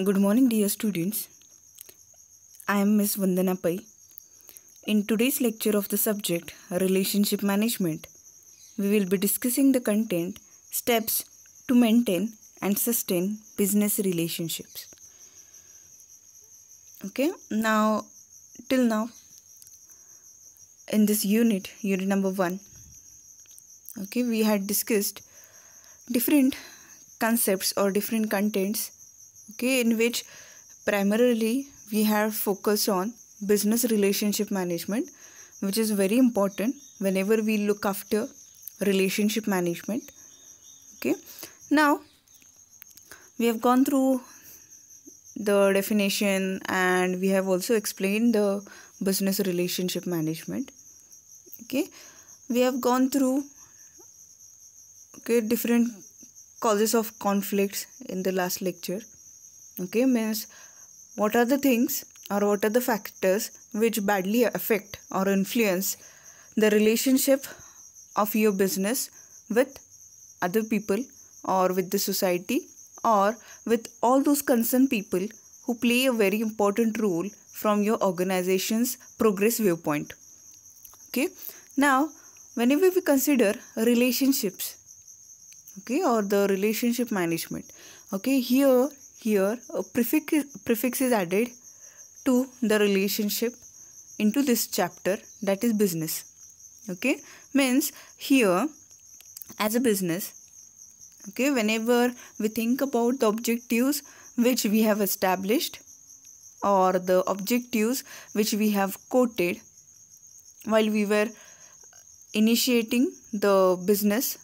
Good morning, dear students. I am Miss Vandana Pai. In today's lecture of the subject Relationship Management, we will be discussing the content Steps to Maintain and Sustain Business Relationships. Okay, till now, in this unit number 1, we had discussed different concepts or different contents, in which primarily we have focused on business relationship management, which is very important whenever we look after relationship management. Now we have gone through the definition and we have also explained the business relationship management. We have gone through different causes of conflicts in the last lecture. Means what are the things or what are the factors which badly affect or influence the relationship of your business with other people or with the society or with all those concerned people who play a very important role from your organization's progress viewpoint. Now whenever we consider relationships or the relationship management, here a prefix is added to the relationship into this chapter, that is business. Means here as a business, whenever we think about the objectives which we have established or the objectives which we have quoted while we were initiating the business,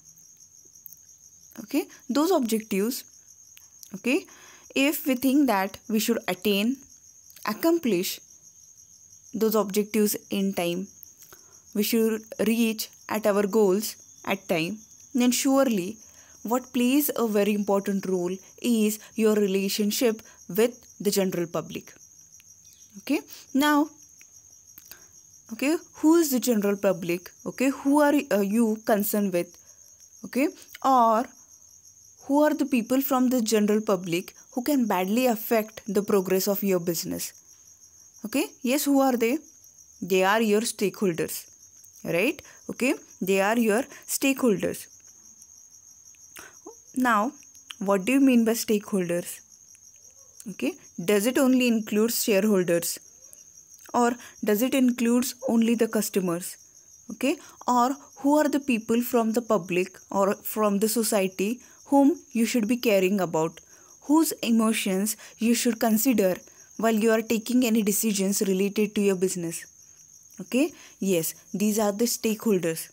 those objectives, if we think that we should accomplish those objectives in time, we should reach at our goals at time, then surely what plays a very important role is your relationship with the general public. Now, who is the general public? Who are you concerned with? Or who are the people from the general public who can badly affect the progress of your business? Yes, who are they? They are your stakeholders, right? They are your stakeholders. Now, what do you mean by stakeholders? Does it only include shareholders? Or does it include only the customers? Or who are the people from the public or from the society whom you should be caring about, whose emotions you should consider while you are taking any decisions related to your business? Yes, these are the stakeholders.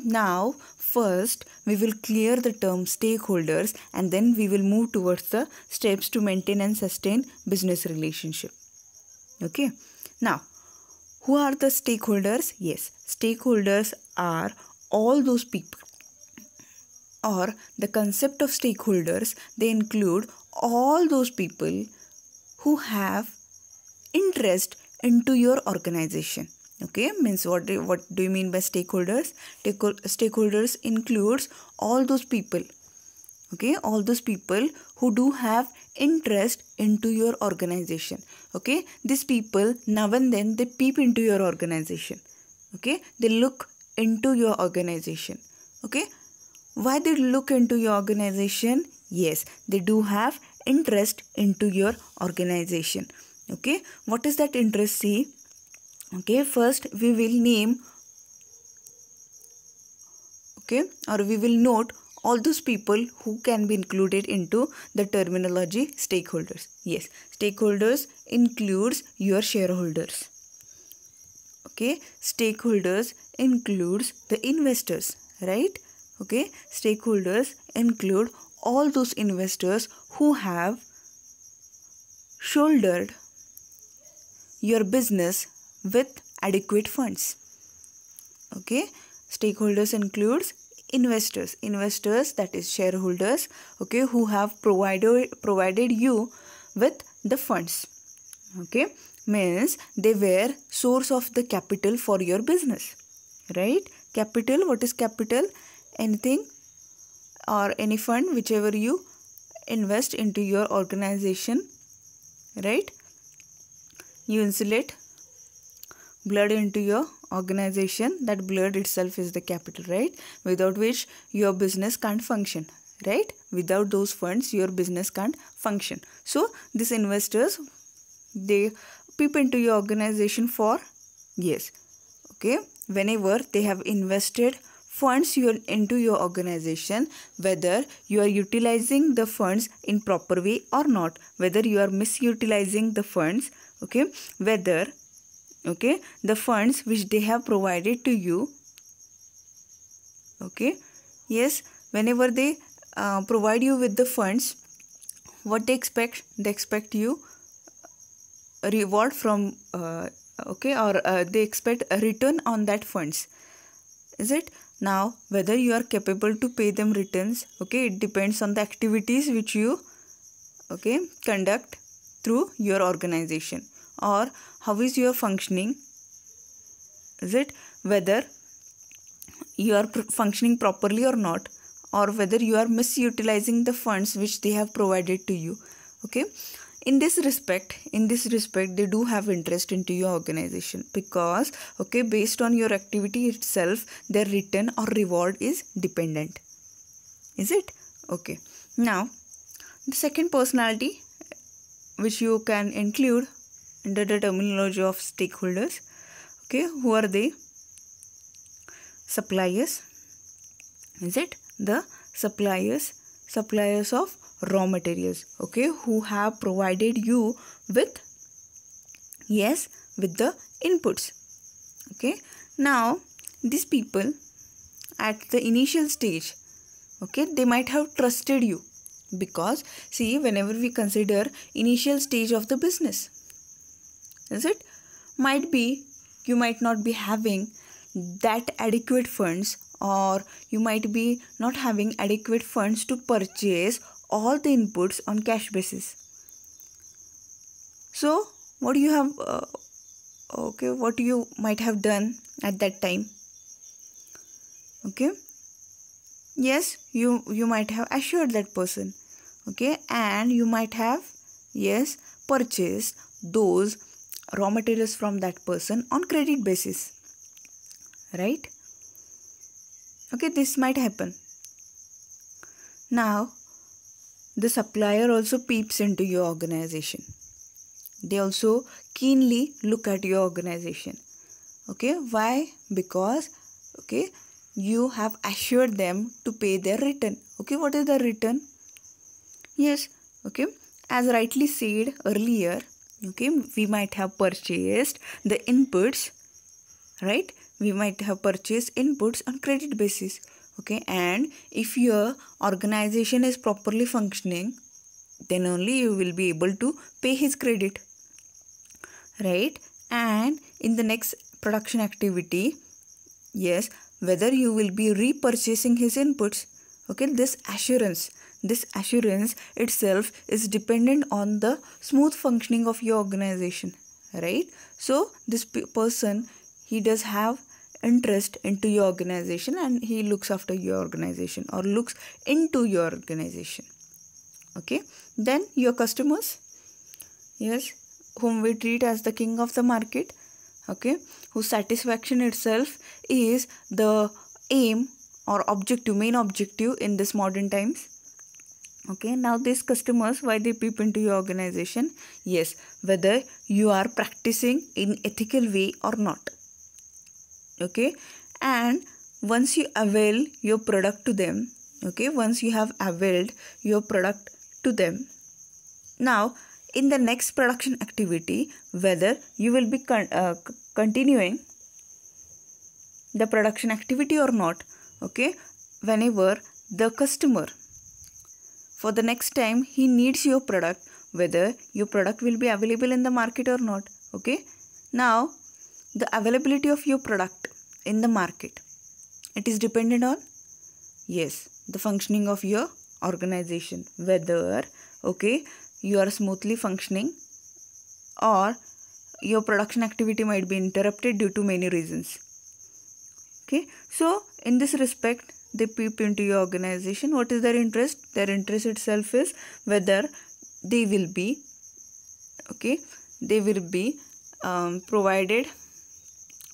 Now first we will clear the term stakeholders and then we will move towards the steps to maintain and sustain business relationship. Now, who are the stakeholders? Yes, stakeholders are all those people, or the concept of stakeholders, they include all those people who have interest into your organization. Means what do you mean by stakeholders? Stakeholders includes all those people, all those people who do have interest into your organization. These people now and then they peep into your organization. They look into your organization. Why they look into your organization? Yes, they do have interest into your organization. What is that interest? See, first we will name, or we will note all those people who can be included into the terminology stakeholders. Yes, stakeholders includes your shareholders. Stakeholders includes the investors, right? Stakeholders include all those investors who have shouldered your business with adequate funds. Stakeholders includes investors, that is shareholders, who have provided you with the funds. Means they were source of the capital for your business, right? Capital, what is capital? Anything or any fund whichever you invest into your organization right? You insulate blood into your organization. That blood itself is the capital, right? Without which your business can't function, right? Without those funds your business can't function. So these investors, they peep into your organization for, yes, okay, whenever they have invested funds into your organization, whether you are utilizing the funds in proper way or not, whether you are misutilizing the funds, okay, whether, okay, the funds which they have provided to you, okay, yes, whenever they provide you with the funds, what they expect you a reward from, okay, or they expect a return on that funds, is it? Now whether you are capable to pay them returns, okay, it depends on the activities which you, okay, conduct through your organization, or how is your functioning, is it? Whether you are functioning properly or not, or whether you are misutilizing the funds which they have provided to you, okay. In this respect they do have interest into your organization, because, okay, based on your activity itself their return or reward is dependent, is it? Okay. Now the second personality which you can include under the terminology of stakeholders, okay, who are they? Suppliers, is it? The suppliers of raw materials, okay, who have provided you with, yes, with the inputs, okay. Now these people at the initial stage, okay, they might have trusted you, because see, whenever we consider initial stage of the business, is it, might be you might not be having that adequate funds, or you might be not having adequate funds to purchase all the inputs on cash basis. So what do you have, okay, what you might have done at that time, okay, yes, you might have assured that person, okay, and you might have, yes, purchased those raw materials from that person on credit basis, right? Okay, this might happen. Now the supplier also peeps into your organization. They also keenly look at your organization, okay. Why? Because, okay, you have assured them to pay their return, okay. What is the return? Yes, okay, as rightly said earlier, okay, we might have purchased the inputs, right? We might have purchased inputs on credit basis, okay, and if your organization is properly functioning, then only you will be able to pay his credit, right? And in the next production activity, yes, whether you will be repurchasing his inputs, okay, this assurance itself is dependent on the smooth functioning of your organization, right? So this person, he does have interest into your organization, and he looks after your organization or looks into your organization, okay. Then your customers, yes, whom we treat as the king of the market, okay, whose satisfaction itself is the aim or objective, main objective in this modern times, okay. Now these customers, why they peep into your organization? Yes, whether you are practicing in ethical way or not, okay. And once you avail your product to them, okay, once you have availed your product to them, now in the next production activity, whether you will be continuing the production activity or not, okay, whenever the customer for the next time he needs your product, whether your product will be available in the market or not, okay. Now the availability of your product in the market, it is dependent on, yes, the functioning of your organization, whether, okay, you are smoothly functioning or your production activity might be interrupted due to many reasons, okay. So in this respect they peep into your organization. What is their interest? Their interest itself is whether they will be, okay, they will be provided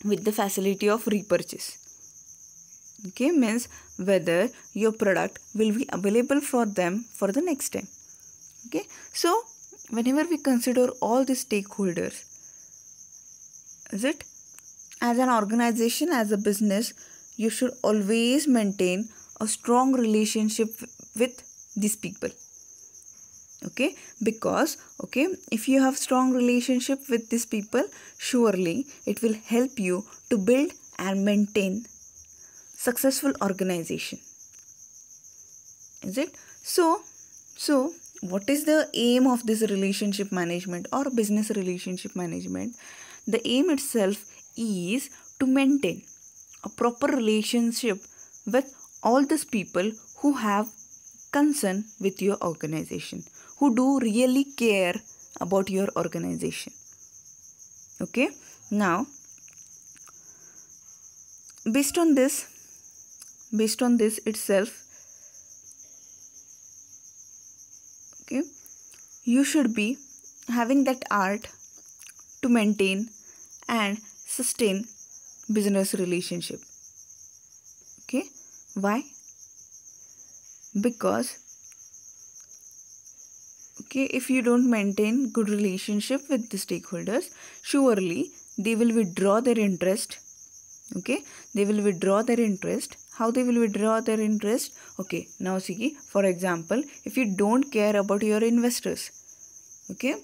with the facility of repurchase. Okay, means whether your product will be available for them for the next time. Okay, so whenever we consider all the stakeholders, is it, as an organization, as a business, you should always maintain a strong relationship with these people. Okay, because okay, if you have strong relationship with these people, surely it will help you to build and maintain successful organization. Is it? So what is the aim of this relationship management or business relationship management? The aim itself is to maintain a proper relationship with all these people who have concern with your organization, who do really care about your organization. Okay, now based on this itself, okay, you should be having that art to maintain and sustain business relationship. Okay, why? Because okay, if you don't maintain good relationship with the stakeholders, surely they will withdraw their interest. Okay, they will withdraw their interest. How they will withdraw their interest? Okay, now see, for example, if you don't care about your investors, okay,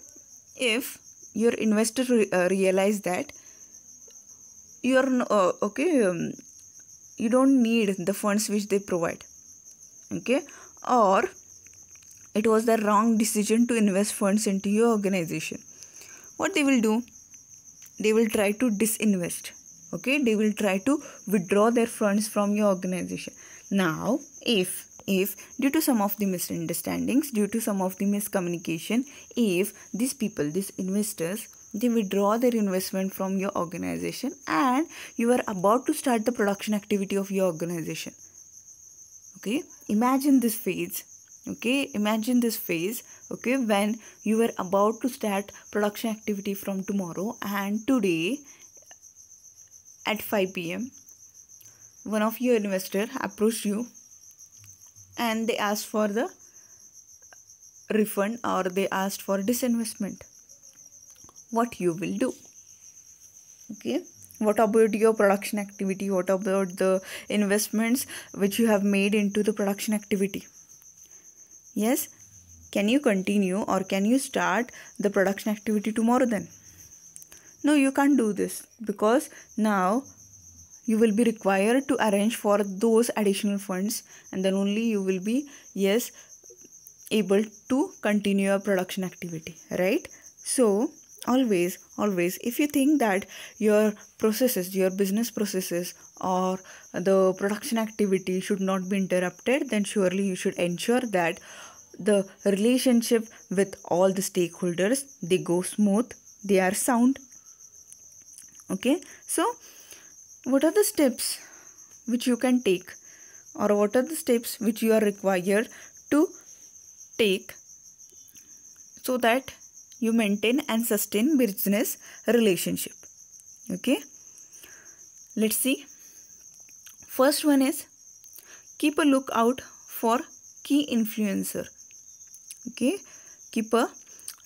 if your investor realize that you are you don't need the funds which they provide, okay, or it was the wrong decision to invest funds into your organization, what they will do? They will try to disinvest. Okay, they will try to withdraw their funds from your organization. Now if due to some of the misunderstandings, due to some of the miscommunication, if these people, these investors, they withdraw their investment from your organization and you are about to start the production activity of your organization, okay, imagine this phase. Okay, imagine this phase, okay, when you were about to start production activity from tomorrow, and today at 5 p.m. one of your investor approached you and they asked for the refund or they asked for disinvestment. What you will do? Okay, what about your production activity? What about the investments which you have made into the production activity? Yes, can you continue or can you start the production activity tomorrow then? No, you can't do this, because now you will be required to arrange for those additional funds, and then only you will be, yes, able to continue your production activity, right? So always if you think that your processes, your business processes or the production activity should not be interrupted, then surely you should ensure that the relationship with all the stakeholders, they go smooth, they are sound. Okay, so what are the steps which you can take, or what are the steps which you are required to take so that you maintain and sustain business relationship? Okay, let's see. First one is keep a lookout for key influencer. Okay, keep a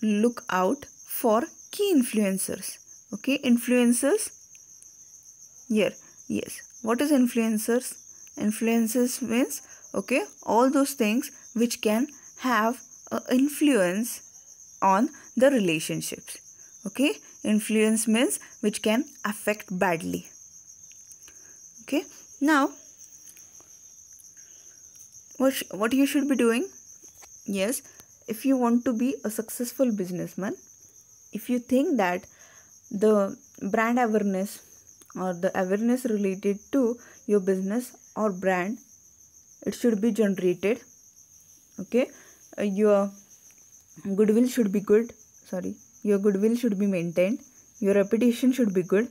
lookout for key influencers. Okay, influencers here. Yes, what is influencers? Influencers means, okay, all those things which can have an influence on the relationships. Okay, influence means which can affect badly. Okay, now what you should be doing? Yes, if you want to be a successful businessman, if you think that the brand awareness or the awareness related to your business or brand, it should be generated. Okay, your goodwill should be good. Your goodwill should be maintained. Your reputation should be good.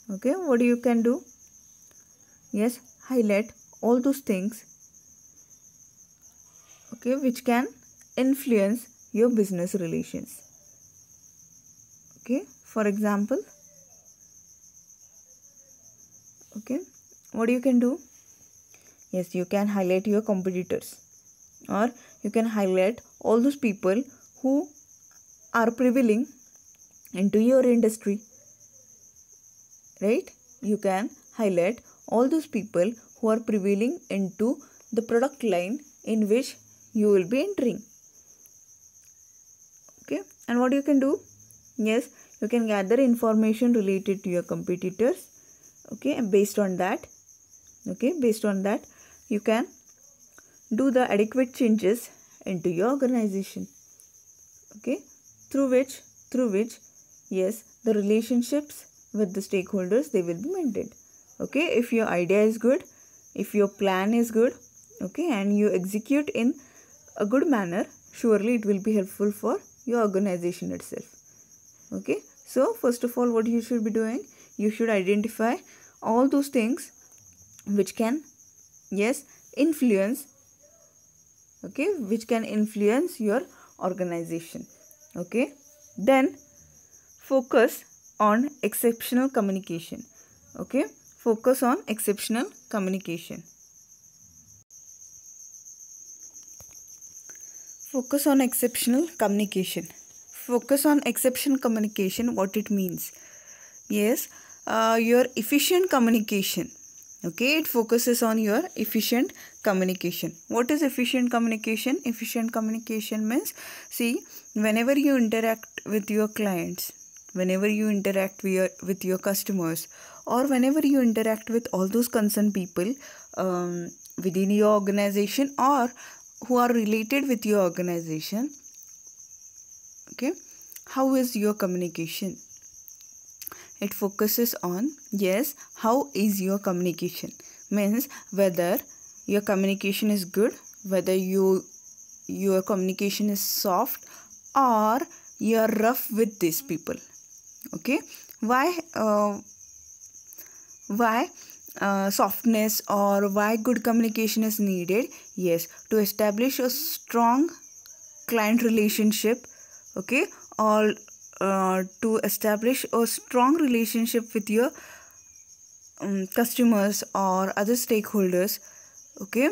Okay, what you can do? Yes, highlight all those things, okay, which can influence your business relations. Okay, for example, okay, what you can do? Yes, you can highlight your competitors, or you can highlight all those people who are prevailing into your industry, right? You can highlight all those people who are prevailing into the product line in which you will be entering. Okay, and what you can do? Yes, you can gather information related to your competitors. Okay, and based on that, you can do the adequate changes into your organization. Okay, through which yes, the relationships with the stakeholders, they will be maintained. Okay, if your idea is good, if your plan is good, okay, and you execute in a good manner, surely it will be helpful for your organization itself. Okay, so first of all, what you should be doing, you should identify all those things which can, yes, influence, okay, which can influence your organization. Okay, then focus on exceptional communication. Okay, focus on exceptional communication. Focus on exceptional communication. Focus on exceptional communication, what it means? Yes, your efficient communication. Okay, it focuses on your efficient communication. What is efficient communication? Efficient communication means, see, whenever you interact with your clients, whenever you interact with your customers, or whenever you interact with all those concerned people within your organization or who are related with your organization, okay, how is your communication? It focuses on, yes, how is your communication? Means whether your communication is good, whether your communication is soft, or you are rough with these people. Okay, why softness or why good communication is needed? Yes, to establish a strong client relationship, okay, or to establish a strong relationship with your customers or other stakeholders. Okay,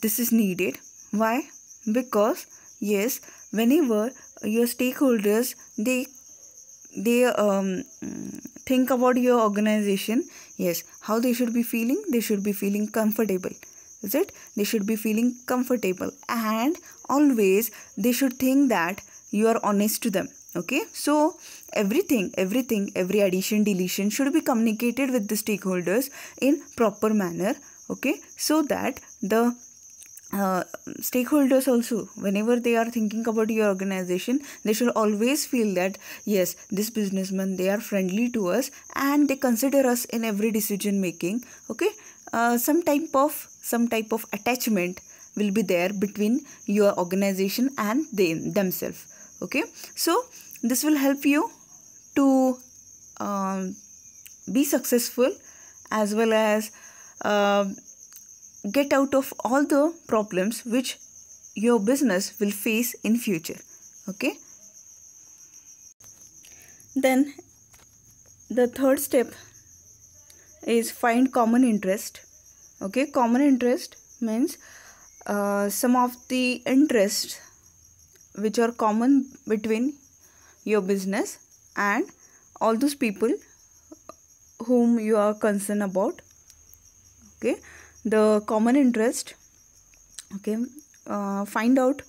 this is needed. Why? Because yes, whenever your stakeholders they think about your organization, yes, how they should be feeling? They should be feeling comfortable. Is it? They should be feeling comfortable, and always they should think that you are honest to them. Okay, so every addition, deletion should be communicated with the stakeholders in proper manner. Okay, so that the stakeholders also, whenever they are thinking about your organization, they should always feel that yes, this businessman, they are friendly to us and they consider us in every decision making. Okay, some type of attachment will be there between your organization and themselves. Okay, so this will help you to be successful, as well as get out of all the problems which your business will face in future. Okay, then the third step is find common interest. Okay, common interest means some of the interests which are common between your business and all those people whom you are concerned about. Okay, the common interest. Okay, find out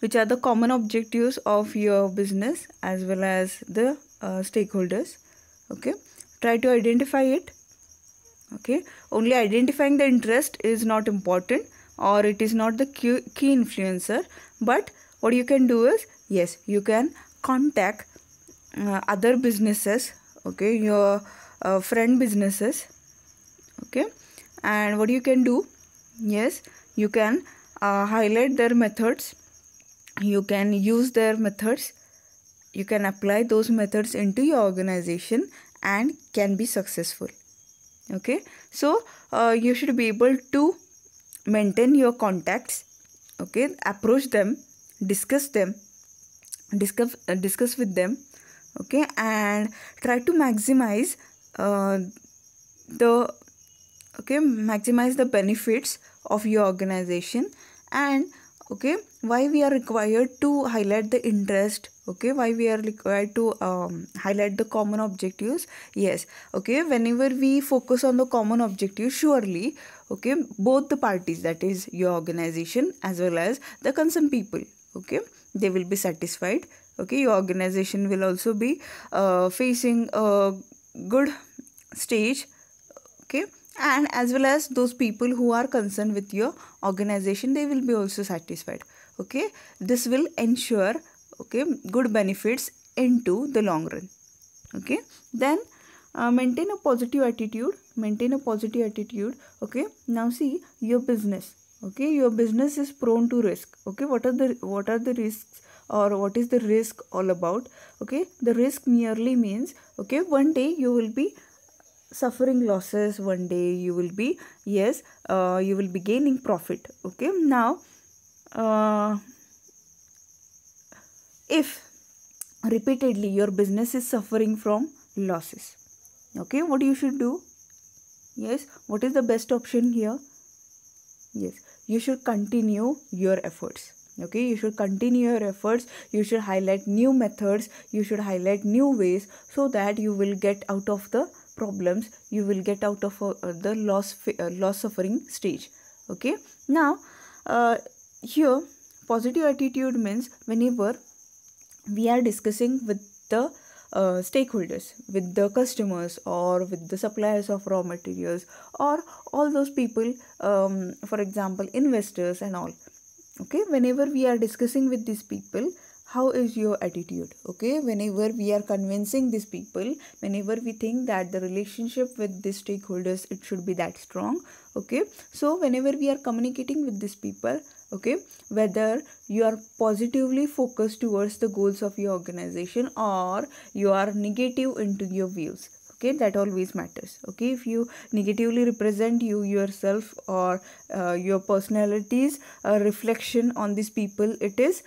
which are the common objectives of your business as well as the stakeholders. Okay, try to identify it. Okay, only identifying the interest is not important, or it is not the key influencer, but what you can do is, yes, you can contact other businesses, okay, your friend businesses. Okay, and what you can do, yes, you can highlight their methods, you can use their methods, you can apply those methods into your organization and can be successful. Okay, so you should be able to maintain your contacts. Okay, approach them, discuss with them. okay, and try to maximize the maximize the benefits of your organization. And okay, why we are required to highlight the interest, okay, why we are required to highlight the common objectives. Yes, okay, whenever we focus on the common objective, surely, okay, both the parties, that is your organization as well as the concerned people, okay, they will be satisfied. Okay, your organization will also be facing a good stage, okay, and as well as those people who are concerned with your organization, they will be also satisfied. Okay, this will ensure, okay, good benefits into the long run. Okay, then maintain a positive attitude, okay. Now see your business, okay, your business is prone to risk. Okay, what are the risks, or what is the risk all about? Okay, the risk merely means, okay, one day you will be suffering losses, one day you will be, yes, you will be gaining profit. Okay, now if repeatedly your business is suffering from losses, okay, what you should do? Yes, what is the best option here? Yes, you should continue your efforts. Okay, you should continue your efforts, you should highlight new methods, you should highlight new ways, so that you will get out of the problems, you will get out of the loss suffering stage. Okay, now here positive attitude means whenever we are discussing with the stakeholders, with the customers, or with the suppliers of raw materials, or all those people, for example investors and all. Okay, whenever we are discussing with these people, how is your attitude? Okay, whenever we are convincing these people, whenever we think that the relationship with the stakeholders, it should be that strong. Okay, so whenever we are communicating with these people, okay, whether you are positively focused towards the goals of your organization, or you are negative into your views, okay, that always matters. Okay, if you negatively represent you yourself, or your personalities reflection on these people, it is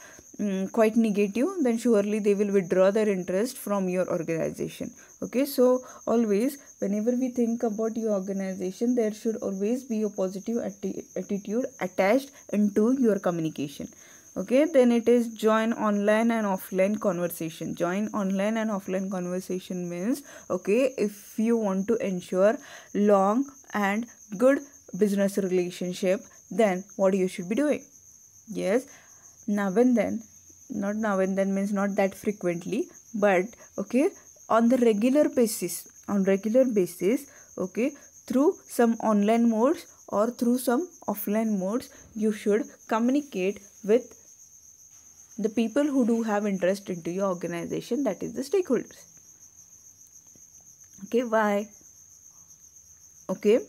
quite negative, then surely they will withdraw their interest from your organization. Okay, so always whenever we think about your organization, there should always be a positive attitude attached into your communication. Okay, then it is join online and offline conversation. Join online and offline conversation means, okay, if you want to ensure long and good business relationship, then what you should be doing? Yes, now and then, not now and then means not that frequently, but okay, on the regular basis, okay, through some online modes or through some offline modes, you should communicate with the people who do have interest into your organization, that is the stakeholders. Okay, why? Okay,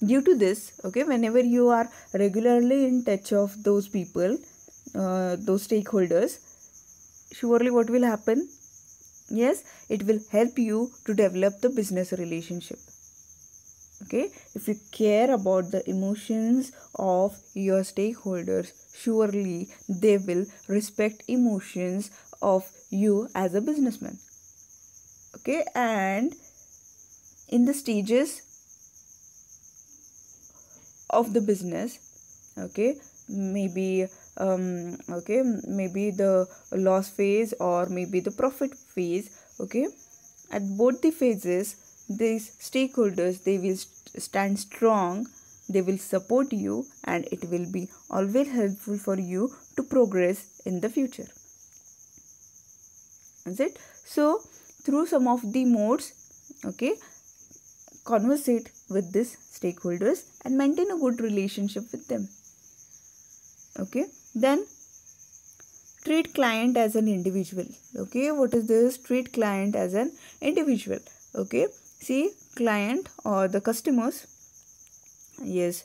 due to this, okay, whenever you are regularly in touch of those people, those stakeholders, surely what will happen? Yes, it will help you to develop the business relationship. Okay, if you care about the emotions of your stakeholders, surely they will respect emotions of you as a businessman. Okay, and in the stages of the business, okay, maybe maybe the loss phase or maybe the profit phase, okay, at both the phases, these stakeholders, they will stand strong, they will support you, and it will be always helpful for you to progress in the future. Is it? So through some of the modes, okay, conversate with these stakeholders and maintain a good relationship with them. Okay, then treat client as an individual. Okay, what is this? Treat client as an individual. Okay, see, client or the customers, yes,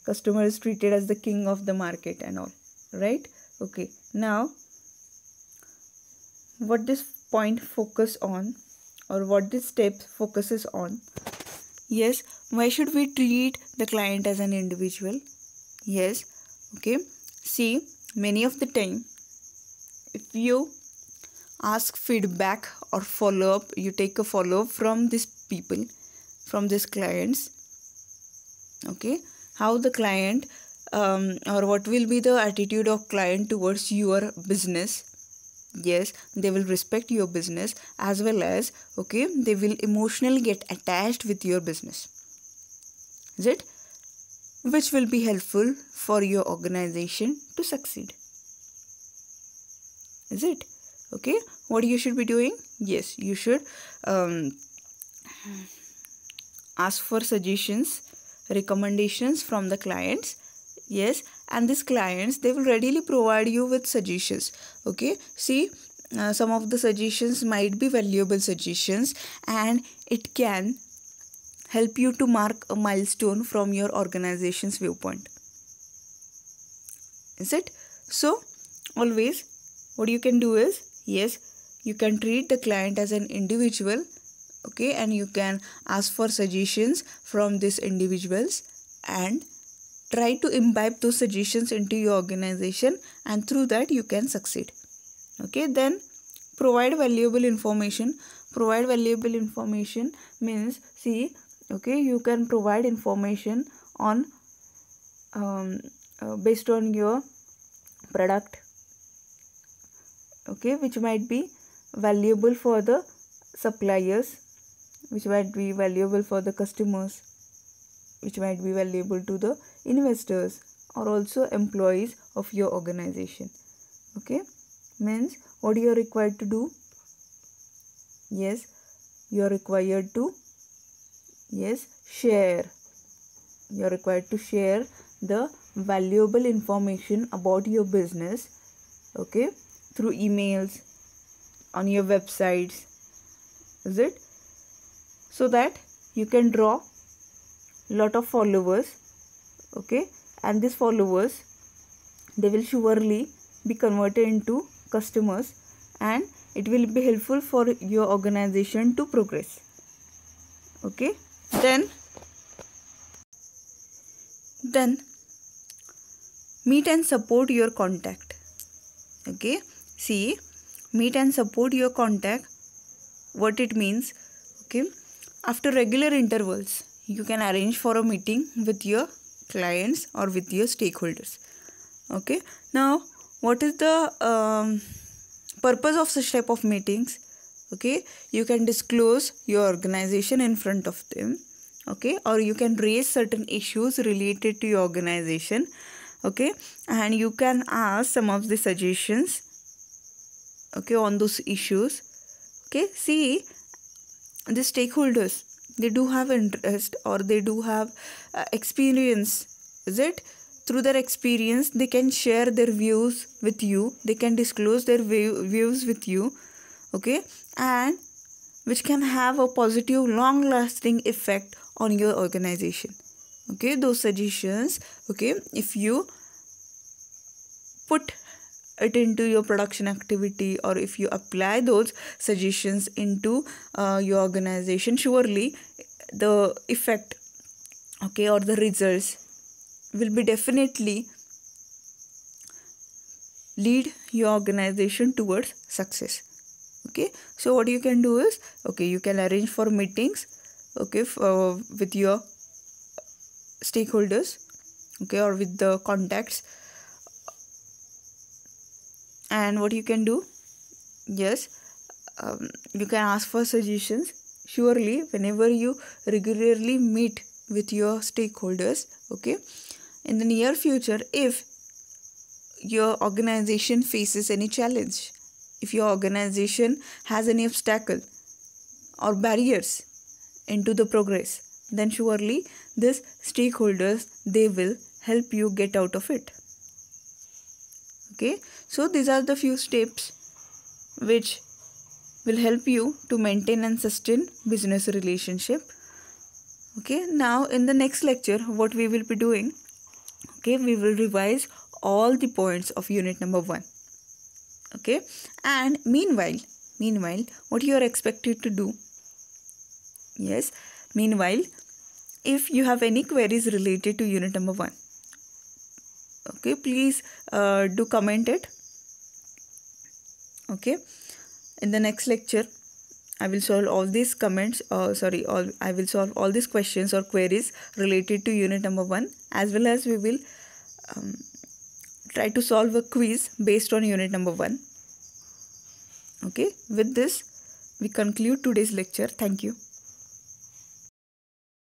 customer is treated as the king of the market and all, right? Okay, now what this point focus on, or what this step focuses on? Yes, why should we treat the client as an individual? Yes, okay, see, many of the time, if you ask feedback or follow up. You take a follow up from these people, from these clients. Okay, how the client or what will be the attitude of client towards your business. Yes, they will respect your business, as well as, okay, they will emotionally get attached with your business. Is it? Which will be helpful for your organization to succeed. Is it? Okay, what you should be doing? Yes, you should ask for suggestions, recommendations from the clients. Yes, and these clients, they will readily provide you with suggestions. Okay, see, some of the suggestions might be valuable suggestions, and it can help you to mark a milestone from your organization's viewpoint. Is it? So always what you can do is, yes, you can treat the client as an individual. Okay, and you can ask for suggestions from these individuals and try to imbibe those suggestions into your organization, and through that you can succeed. Okay, then provide valuable information. Provide valuable information means, see, okay, you can provide information on based on your product, okay, which might be valuable for the suppliers, which might be valuable for the customers, which might be valuable to the investors or also employees of your organization. Okay, means what you are required to do? Yes, you are required to, yes, share. You are required to share the valuable information about your business, okay, through emails, on your websites. Is it? So that you can draw lot of followers. Okay, and these followers, they will surely be converted into customers, and it will be helpful for your organization to progress. Okay, then meet and support your contact. Okay, see, meet and support your contact, what it means. Okay, after regular intervals, you can arrange for a meeting with your clients or with your stakeholders. Okay, now what is the purpose of such type of meetings? Okay, you can disclose your organization in front of them. Okay, or you can raise certain issues related to your organization. Okay, and you can ask some of the suggestions, okay, on those issues. Okay, see, the stakeholders, they do have interest, or they do have experience. Is it? Through their experience, they can share their views with you, they can disclose their views with you. Okay, and which can have a positive long lasting effect on your organization. Okay, those suggestions, okay, if you put it into your production activity, or if you apply those suggestions into your organization, surely the effect, okay, or the results will be definitely lead your organization towards success. Okay, so what you can do is, okay, you can arrange for meetings, okay, with your stakeholders, okay, or with the contacts. And what you can do? Yes, you can ask for suggestions. Surely, whenever you regularly meet with your stakeholders, okay, in the near future, if your organization faces any challenge, if your organization has any obstacle or barriers into the progress, then surely these stakeholders, they will help you get out of it. Okay, so these are the few steps which will help you to maintain and sustain business relationship. Okay, now in the next lecture, what we will be doing, okay, we will revise all the points of unit number 1. Okay, and meanwhile, what you are expected to do? Yes, meanwhile, if you have any queries related to unit number 1, okay, please do comment it. Okay, In the next lecture, I will solve all these comments, I will solve all these questions or queries related to unit number 1, as well as we will try to solve a quiz based on unit number 1. Okay, with this, we conclude today's lecture. Thank you.